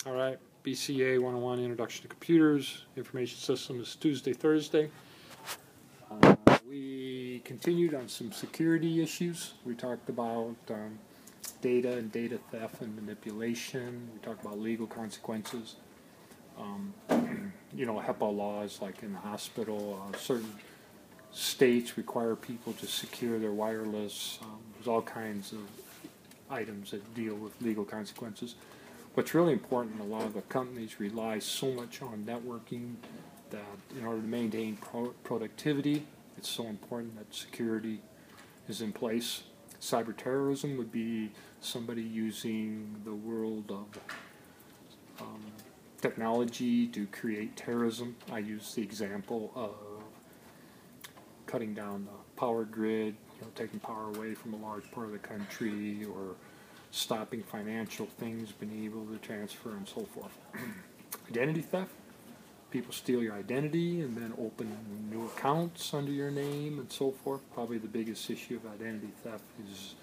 All right, BCA-101 Introduction to Computers, Information Systems, Tuesday, Thursday. We continued on some security issues. We talked about data and data theft and manipulation. We talked about legal consequences. HIPAA laws, like in the hospital, certain states require people to secure their wireless. There's all kinds of items that deal with legal consequences. What's really important, a lot of the companies rely so much on networking that in order to maintain productivity, it's so important that security is in place. Cyber terrorism would be somebody using the world of technology to create terrorism. I use the example of cutting down the power grid, taking power away from a large part of the country, or stopping financial things being able to transfer and so forth. Identity theft. People steal your identity and then open new accounts under your name and so forth. Probably the biggest issue of identity theft is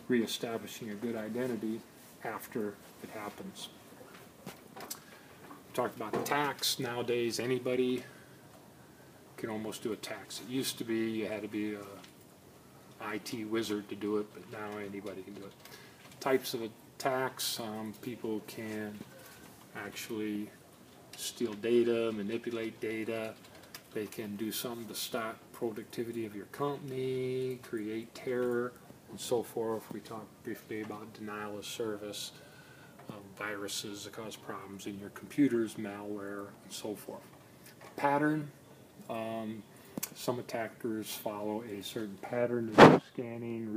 reestablishing a good identity after it happens. We talked about tax. Nowadays, anybody can almost do a tax. It used to be you had to be an IT wizard to do it, but now anybody can do it. Types of attacks, people can actually steal data, manipulate data. They can do something to stop productivity of your company, create terror, and so forth. We talked briefly about denial of service, viruses that cause problems in your computers, malware, and so forth. The pattern, some attackers follow a certain pattern. They do scanning,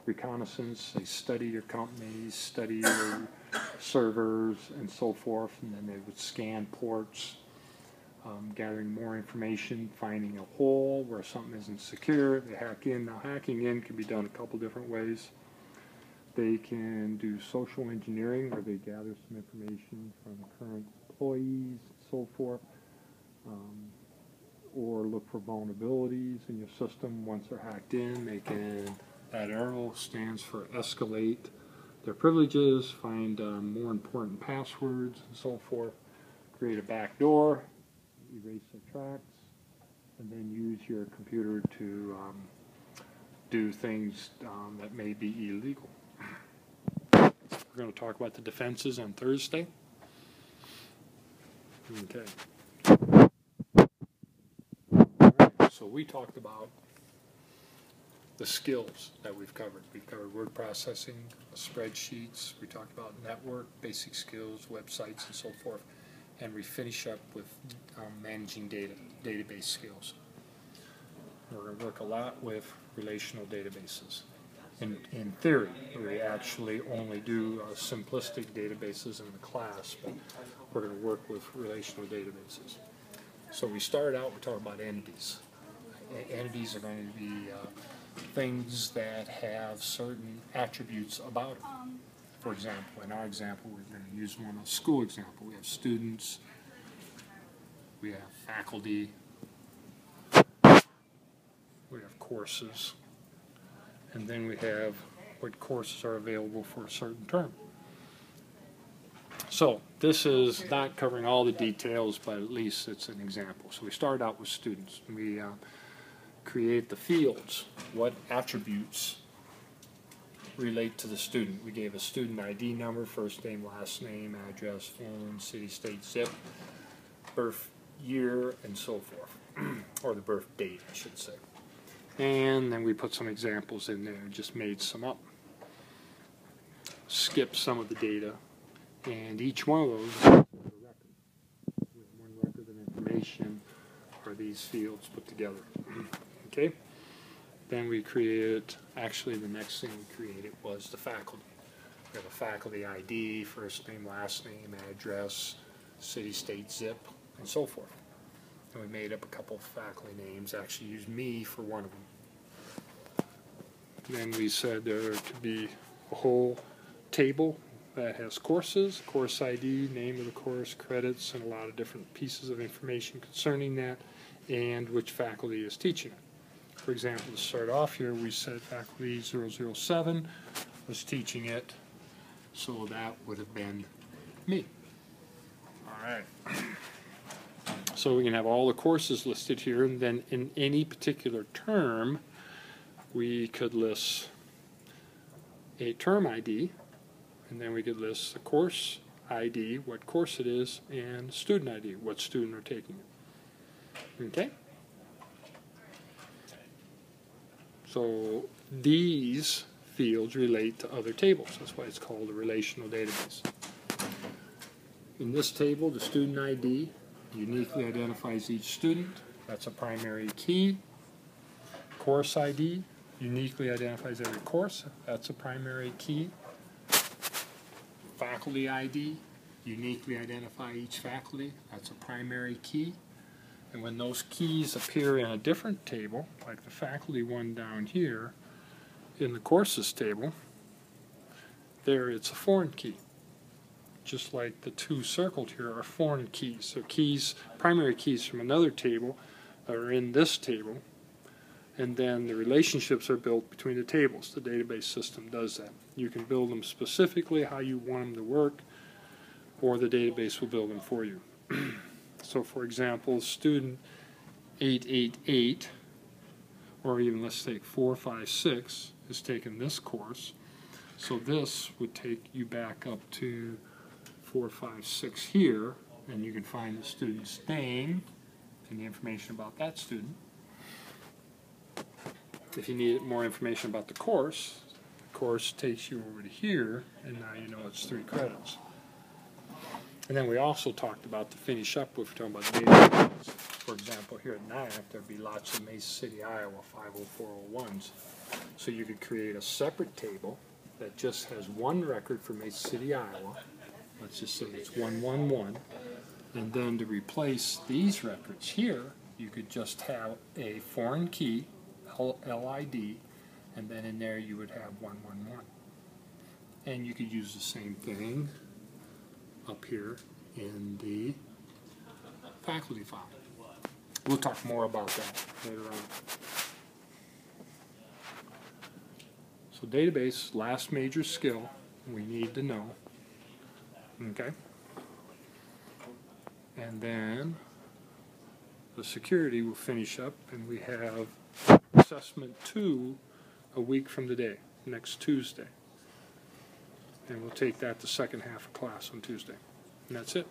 reconnaissance. They study your companies, study your servers, and so forth, and then they would scan ports, gathering more information, finding a hole where something isn't secure. They hack in. Now, hacking in can be done a couple different ways. They can do social engineering, where they gather some information from current employees and so forth, or look for vulnerabilities in your system. Once they're hacked in, they can, that arrow stands for escalate their privileges, find more important passwords and so forth, create a backdoor, erase their tracks, and then use your computer to do things that may be illegal. We're going to talk about the defenses on Thursday. Okay. So we talked about the skills that we've covered. We've covered word processing, spreadsheets, we talked about network, basic skills, websites, and so forth. And we finish up with managing data, database skills. We're going to work a lot with relational databases. In theory, we actually only do simplistic databases in the class, but we're going to work with relational databases. So we started out, we're talking about entities. Entities are going to be things that have certain attributes about them. For example, in our example, we're going to use a school example. We have students, we have faculty, we have courses, and then we have what courses are available for a certain term. So this is not covering all the details, but at least it's an example. So we started out with students. We create the fields. What attributes relate to the student? We gave a student ID number, first name, last name, address, phone, city, state, zip, birth year, and so forth. Or the birth date, I should say. And then we put some examples in there, just made some up. Skip some of the data, and each one of those is a record. We have one record of information are these fields put together. Okay? Then we created, actually the next thing we created was the faculty. We have a faculty ID, first name, last name, address, city, state, zip, and so forth. And we made up a couple of faculty names, actually used me for one of them. Then we said there to be a whole table that has courses, course ID, name of the course, credits, and a lot of different pieces of information concerning that, and which faculty is teaching it. For example, to start off here, we said faculty 007 was teaching it, so that would have been me. All right. So we can have all the courses listed here, and then in any particular term, we could list a term ID, and then we could list the course ID, what course it is, and student ID, what student are taking it. Okay? So these fields relate to other tables. That's why it's called a relational database. In this table, the student ID uniquely identifies each student. That's a primary key. Course ID uniquely identifies every course. That's a primary key. Faculty ID uniquely identify each faculty. That's a primary key. And when those keys appear in a different table, like the faculty one down here, in the courses table, there it's a foreign key. Just like the two circled here are foreign keys. So keys, primary keys from another table are in this table, and then the relationships are built between the tables. The database system does that. You can build them specifically how you want them to work, or the database will build them for you. So for example, student 888, or even let's take 456, is taking this course. So this would take you back up to 456 here, and you can find the student's name and the information about that student. If you need more information about the course takes you over to here, and now you know it's 3 credits. And then we also talked about, to finish up, if we're talking about data. For example, here at NIACC, there'd be lots of Mesa City, Iowa 50401s. So you could create a separate table that just has one record for Mesa City, Iowa. Let's just say it's 111. And then to replace these records here, you could just have a foreign key, LID, and then in there you would have 111. And you could use the same thing up here in the faculty file. We'll talk more about that later on. So database, last major skill we need to know. Okay? And then the security will finish up, and we have assessment 2 a week from today, next Tuesday. And we'll take that the second half of class on Tuesday. And that's it.